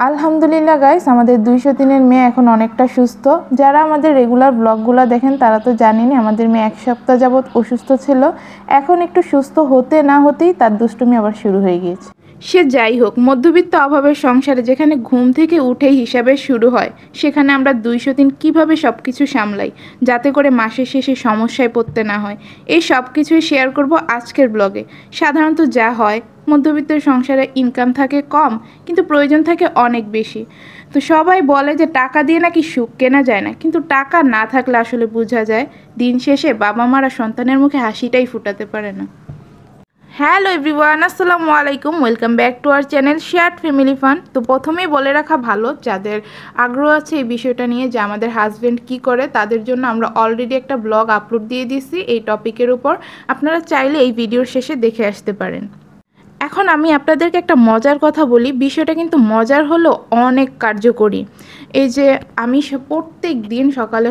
আলহামদুলিল্লাহ গাইস, আমাদের 203-এর মেয়ে এখন অনেকটা সুস্থ। যারা আমাদের রেগুলার ব্লগগুলো দেখেন তারা তো জানেনই আমাদের মেয়ে 1 সপ্তাহ যাবৎ অসুস্থ ছিল। এখন একটু সুস্থ হতে না হতেই তার দুষ্টুমি আবার শুরু হয়ে গিয়েছে। সে যাই হোক, মধ্যবিত্ত অভাবের সংসারে যেখানে ঘুম থেকে উঠেই হিসাবে শুরু হয়, সেখানে আমরা 203 কিভাবে সব কিছু সামলাই যাতে করে মাসের শেষে সমস্যায় পড়তে না হয়, এই সব কিছুই শেয়ার করব আজকের ব্লগে। সাধারণত যা হয়, মধ্যবিত্ত সংসারে ইনকাম থাকে কম কিন্তু প্রয়োজন থাকে অনেক বেশি। তো সবাই বলে যে টাকা দিয়ে নাকি সুখ কেনা যায় না, কিন্তু টাকা না থাকলে আসলে বোঝা যায় দিন শেষে বাবা মারা সন্তানের মুখে হাসিটাই ফুটাতে পারে না। হ্যালো এভরিওয়ান, আসসালামু আলাইকুম, welcome back to our channel shared family fun. তো প্রথমেই বলে রাখা ভালো, যাদের আগ্রহ আছে এই বিষয়টা নিয়ে যে আমাদের হাজব্যান্ড কি করে, তাদের জন্য আমরা অলরেডি একটা ব্লগ আপলোড দিয়ে দিয়েছি এই টপিকের উপর। আপনারা চাইলে এই ভিডিওর শেষে দেখে আসতে পারেন। এখন আমি আপনাদেরকে একটা মজার কথা বলি, বিষয়টা কিন্তু মজার হলেও অনেক কার্যকরী। এই যে আমি প্রত্যেক দিন সকালে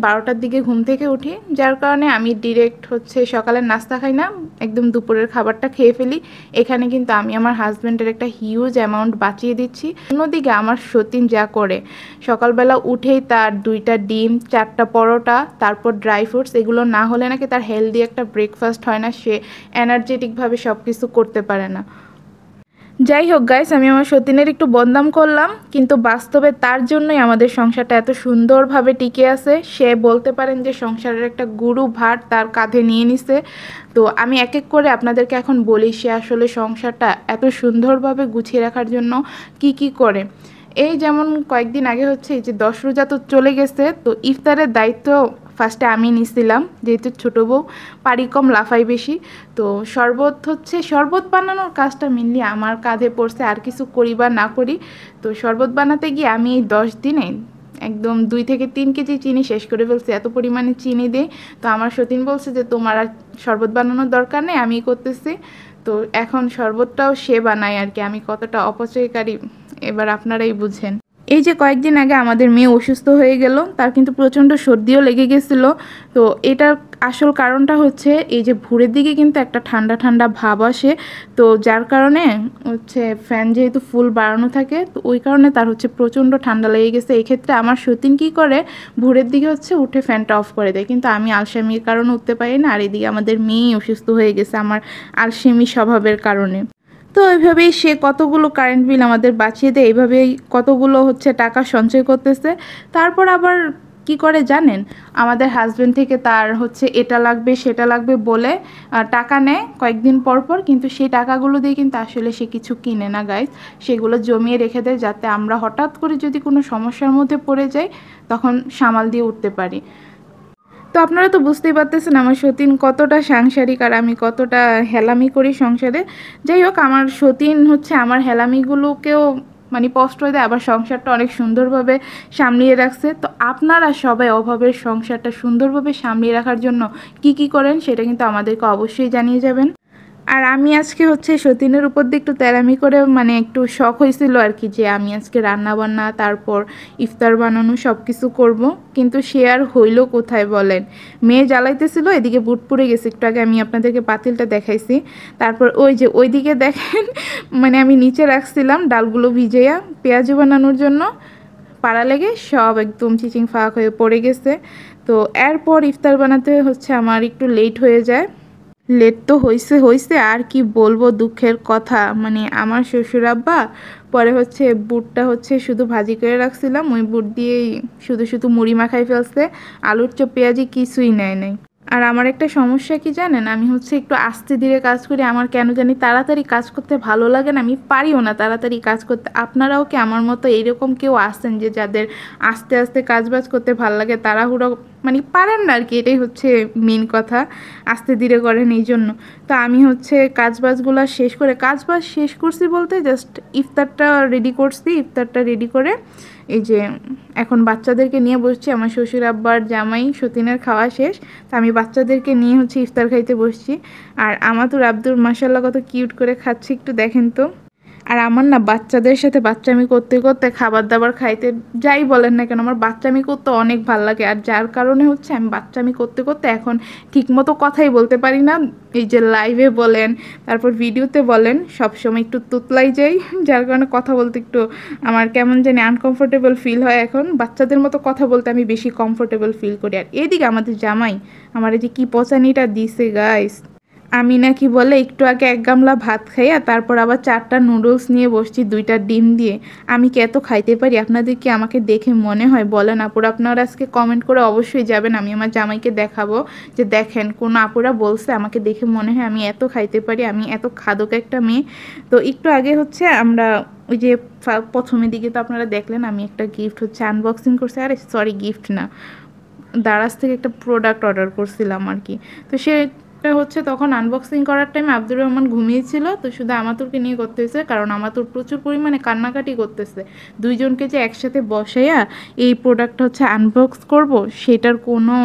12টার দিকে ঘুম থেকে উঠি, যার কারণে আমি ডিরেক্ট সকালের নাস্তা খাই না, একদম দুপুরের খাবারটা খেয়ে ফেলি। এখানে কিন্তু আমি আমার হাজব্যান্ডের একটা হিউজ অ্যামাউন্ট বাঁচিয়ে দিচ্ছি। অন্যদিকে আমার সতীন যা করে, সকালবেলা উঠেই তার 2টা ডিম, 4টা পরোটা, তারপর ড্রাই ফ্রুটস, এগুলো না হলে নাকি তার হেলদি একটা ব্রেকফাস্ট হয় না, সে এনার্জেটিকভাবে সব কিছু করতে পারে না। যাই হোক গাইস, আমি আমার সতীনের একটু বদনাম করলাম, কিন্তু বাস্তবে তার জন্যই আমাদের সংসারটা এত সুন্দরভাবে টিকে আছে। সে বলতে পারেন যে সংসারের একটা গুরু ভার তার কাঁধে নিয়ে নিছে। তো আমি এক এক করে আপনাদেরকে এখন বলি সে আসলে সংসারটা এত সুন্দরভাবে গুছিয়ে রাখার জন্য কি কি করে। এই যেমন কয়েকদিন আগে এই যে 10 রোজা তো চলে গেছে, তো ইফতারের দায়িত্ব ফার্স্টে আমি নিছিলাম, যেহেতু ছোটো বউ, পারি কম লাফাই বেশি। তো শরবত বানানোর কাজটা মেনলি আমার কাঁধে পড়ছে, আর কিছু করি বা না করি। তো শরবত বানাতে গিয়ে আমি এই 10 দিনে একদম 2 থেকে 3 কেজি চিনি শেষ করে ফেলছি, এত পরিমাণে চিনি দেই। তো আমার সতীন বলছে যে তোমার আর শরবত বানানোর দরকার নেই, আমি করতেছি। তো এখন শরবতটাও সে বানায় আর কি, আমি কতটা অপচয়কারী এবার আপনারাই বুঝেন। এই যে কয়েকদিন আগে আমাদের মেয়ে অসুস্থ হয়ে গেল, তার কিন্তু প্রচণ্ড সর্দিও লেগে গেছিলো। তো এটার আসল কারণটা এই যে ভোরের দিকে কিন্তু একটা ঠান্ডা ঠান্ডা ভাব আসে, তো যার কারণে ফ্যান যেহেতু ফুল বাড়ানো থাকে, তো ওই কারণে তার প্রচণ্ড ঠান্ডা লেগে গেছে। এই ক্ষেত্রে আমার সতীন কী করে, ভোরের দিকে উঠে ফ্যানটা অফ করে দেয়, কিন্তু আমি আলসেমির কারণে উঠতে পারি না। আর এদিকে আমাদের মেয়ে অসুস্থ হয়ে গেছে আমার আলসেমি স্বভাবের কারণে। তো এইভাবেই সে কতগুলো কারেন্ট বিল আমাদের বাঁচিয়ে দেয়, এইভাবেই কতগুলো টাকা সঞ্চয় করতেছে। তারপর আবার কি করে জানেন, আমাদের হাজব্যান্ড থেকে তার এটা লাগবে সেটা লাগবে বলে টাকা নেয় কয়েকদিন পর পর, কিন্তু সেই টাকাগুলো দিয়ে কিন্তু আসলে সে কিছু কিনে না গাইস, সেগুলো জমিয়ে রেখে দেয় যাতে আমরা হঠাৎ করে যদি কোনো সমস্যার মধ্যে পড়ে যাই তখন সামাল দিয়ে উঠতে পারি। তো আপনারা তো বুঝতেই পারতেছেন আমার সতীন কতটা সাংসারিক আর আমি কতটা হেলামি করি সংসারে। যাই হোক, আমার সতীন আমার হেলামিগুলোকেও মানে প্রশ্রয় দেয়, আবার সংসারটা অনেক সুন্দরভাবে সামলিয়ে রাখছে। তো আপনারা সবাই অভাবের সংসারটা সুন্দরভাবে সামলিয়ে রাখার জন্য কি কি করেন সেটা কিন্তু আমাদেরকে অবশ্যই জানিয়ে যাবেন। আর আমি আজকে সতীনের উপর দিয়ে একটু তেরামি করে মানে একটু শখ হয়েছিল আর কি, যে আমি আজকে রান্না বান্না তারপর ইফতার বানানো সব কিছু করবো, কিন্তু সে আর হইল কোথায় বলেন। মেয়ে জ্বালাইতেছিল, এদিকে বুট পুড়ে গেছে, একটু আগে আমি আপনাদেরকে পাতিলটা দেখাইছি। তারপর ওই যে ওইদিকে দেখেন মানে আমি নিচে রাখছিলাম ডালগুলো ভিজেয়া পেঁয়াজু বানানোর জন্য, পাড়া লেগে সব একদম চিচিং ফাঁক হয়ে পড়ে গেছে। তো এরপর ইফতার বানাতে আমার একটু লেট হয়ে যায়। লেট তো হয়েছে আর কি বলবো, দুঃখের কথা। মানে আমার শ্বশুর আব্বা পরে বুটটা শুধু ভাজি করে রাখছিলাম, ওই বুট দিয়েই শুধু শুধু মুড়ি মাখাই ফেলছে, আলুর চপ পেঁয়াজি কিছুই নেয় নাই। আর আমার একটা সমস্যা কি জানেন, আমি একটু আস্তে ধীরে কাজ করি, আমার কেন জানি তাড়াতাড়ি কাজ করতে ভালো লাগে না, আমি পারিও না তাড়াতাড়ি কাজ করতে। আপনারাও কি আমার মতো এইরকম কেউ আছেন যে যাদের আস্তে আস্তে কাজবাজ করতে ভালো লাগে, তাড়াহুড়ো মানে পারেন না আর কি, এটাই মেন কথা, আস্তে ধীরে করেন এই জন্য। তো আমি কাজবাজগুলো কাজবাজ শেষ করছি বলতে জাস্ট ইফতারটা রেডি করছি, ইফতারটা রেডি করে এই যে এখন বাচ্চাদেরকে নিয়ে বসছি। আমার শ্বশুর আব্বার জামাই সতীনের খাওয়া শেষ, তো আমি বাচ্চাদেরকে নিয়ে ইফতার খাইতে বসছি। আর আমাতুর আব্দুল মাশাআল্লাহ কত কিউট করে খাচ্ছে, একটু দেখেন তো। আর আমার না বাচ্চাদের সাথে বাচ্চামি করতে করতে খাবার দাবার খাইতে যাই বলেন না কেন আমার বাচ্চামি করতে অনেক ভালো লাগে। আর যার কারণে হচ্ছে আমি বাচ্চামি করতে করতে এখন ঠিকমতো কথাই বলতে পারি না। এই যে লাইভে বলেন তারপর ভিডিওতে বলেন সবসময় একটু তুতলাই যাই, যার কারণে কথা বলতে একটু আমার কেমন জানি আনকমফোর্টেবল ফিল হয়। এখন বাচ্চাদের মতো কথা বলতে আমি বেশি কমফোর্টেবল ফিল করি। আর এদিকে আমাদের জামাই আমার এই যে কি পচানিটা দিছে গাইস, আমি নাকি বলে একটু আগে 1 গামলা ভাত খাইয়া তারপর আবার 4টা নুডলস নিয়ে বসছি 2টা ডিম দিয়ে। আমি কি এত খাইতে পারি? আপনাদের কি আমাকে দেখে মনে হয়? বলেন আপুরা, আপনারা আজকে কমেন্ট করে অবশ্যই যাবেন। আমি আমার জামাইকে দেখাবো যে দেখেন কোন আপুরা বলছে আমাকে দেখে মনে হয় আমি এত খাইতে পারি, আমি এত খাদক একটা মেয়ে। তো একটু আগে হচ্ছে আমরা ওই যে প্রথমের দিকে তো আপনারা দেখলেন আমি একটা গিফট হচ্ছে আনবক্সিং করছি। আরে সরি, গিফট না, দারাজ থেকে একটা প্রোডাক্ট অর্ডার করছিলাম আর কি। তো সেটা হচ্ছে তখন আনবক্সিং করার টাইমে আব্দুর রহমান ঘুমিয়েছিল, তো শুধু আমাতুরকে নিয়ে করতে হয়েছে কারণ আমাতুর প্রচুর পরিমাণে কান্নাকাটি করতেছে। দুইজনকে যে একসাথে বসাইয়া এই প্রোডাক্টটা হচ্ছে আনবক্স করব সেটার কোনো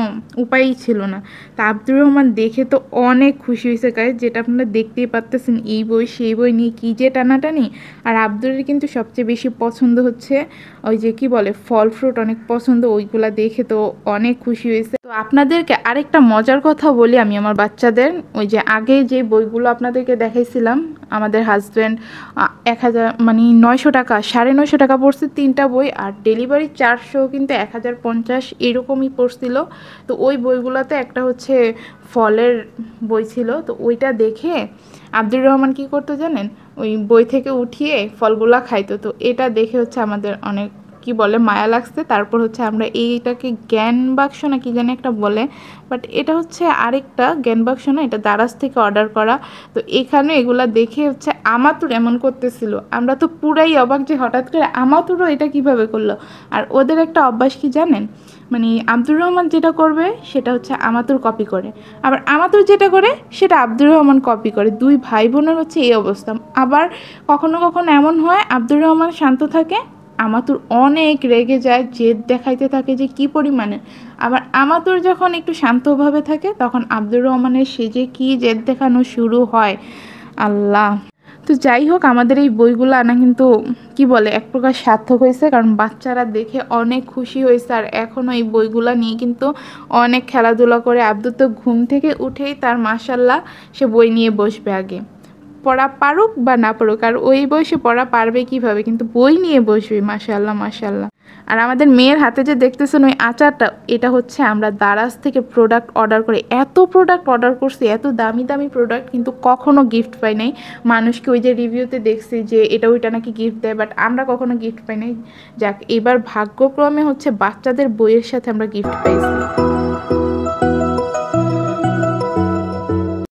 উপায়ই ছিল না। তা আব্দুর রহমান দেখে তো অনেক খুশি হয়েছে গাইস, যেটা আপনারা দেখতেই পারতেছেন এই বই সেই বই নিয়ে কী যে টানাটানি। আর আব্দুরের কিন্তু সবচেয়ে বেশি পছন্দ হচ্ছে ওই যে কি বলে ফল ফ্রুট, অনেক পছন্দ, ওইগুলা দেখে তো অনেক খুশি হয়েছে। তো আপনাদেরকে আরেকটা মজার কথা বলি আমি আমার বাচ্চাদের, ওই যে আগে যে বইগুলো আপনাদেরকে দেখাইছিলাম আমাদের হাজব্যান্ড 1000 মানে 900 টাকা 950 টাকা পড়ছে 3টা বই, আর ডেলিভারি চার্জও কিন্তু 1050 এরকমই পড়ছিল। তো ওই বইগুলোতে একটা হচ্ছে ফলের বই ছিল, তো ওইটা দেখে আব্দুর রহমান কি করতো জানেন, ওই বই থেকে উঠিয়ে ফলগুলা খাইতো। তো এটা দেখে হচ্ছে আমাদের অনেক কি বলে মায়া লাগছে। তারপর হচ্ছে আমরা এইটাকে জ্ঞান বাক্স না কি জানি একটা বলে, বাট এটা হচ্ছে আরেকটা জ্ঞান বাক্স না, এটা দারাজ থেকে অর্ডার করা। তো এখানে এগুলা দেখে হচ্ছে আমাতুর এমন করতেছিল, আমরা তো পুরাই অবাক যে হঠাৎ করে আমাতুরও এটা কিভাবে করলো। আর ওদের একটা অভ্যাস কি জানেন, মানে আব্দুর রহমান যেটা করবে সেটা হচ্ছে আমাতুর কপি করে, আবার আমাতুর যেটা করে সেটা আব্দুর রহমান কপি করে। দুই ভাই বোনের হচ্ছে এই অবস্থা। আবার কখনো কখনো এমন হয় আব্দুর রহমান শান্ত থাকে, আমাতুর অনেক রেগে যায়, জেদ দেখাইতে থাকে যে কি পরিমাণে। আবার আমাতুর যখন একটু শান্তভাবে থাকে তখন আব্দুর রহমানের সে যে কি জেদ দেখানো শুরু হয়, আল্লাহ। তো যাই হোক, আমাদের এই বইগুলো আনা কিন্তু কি বলে এক প্রকার সার্থক হয়েছে, কারণ বাচ্চারা দেখে অনেক খুশি হয়েছে। আর এখনও এই বইগুলো নিয়ে কিন্তু অনেক খেলাধুলা করে। আব্দুর তো ঘুম থেকে উঠেই তার মাশাল্লাহ সে বই নিয়ে বসবে আগে, পড়া পারুক বা না পারুক। আর ওই বয়সে পড়া পারবে কিভাবে, কিন্তু বই নিয়ে বসবে, মাশাল্লাহ মাশাল্লাহ। আর আমাদের মেয়ের হাতে যে দেখতেছেন ওই আচারটা, এটা হচ্ছে আমরা দারাজ থেকে প্রোডাক্ট অর্ডার করে, এত প্রোডাক্ট অর্ডার করছি, এত দামি দামি প্রোডাক্ট, কিন্তু কখনো গিফট পাই নাই। মানুষকে ওই যে রিভিউতে দেখছি যে এটা ওইটা নাকি গিফট দেয়, বাট আমরা কখনো গিফট পাই নাই। যাক, এবার ভাগ্যক্রমে হচ্ছে বাচ্চাদের বইয়ের সাথে আমরা গিফট পাইছি।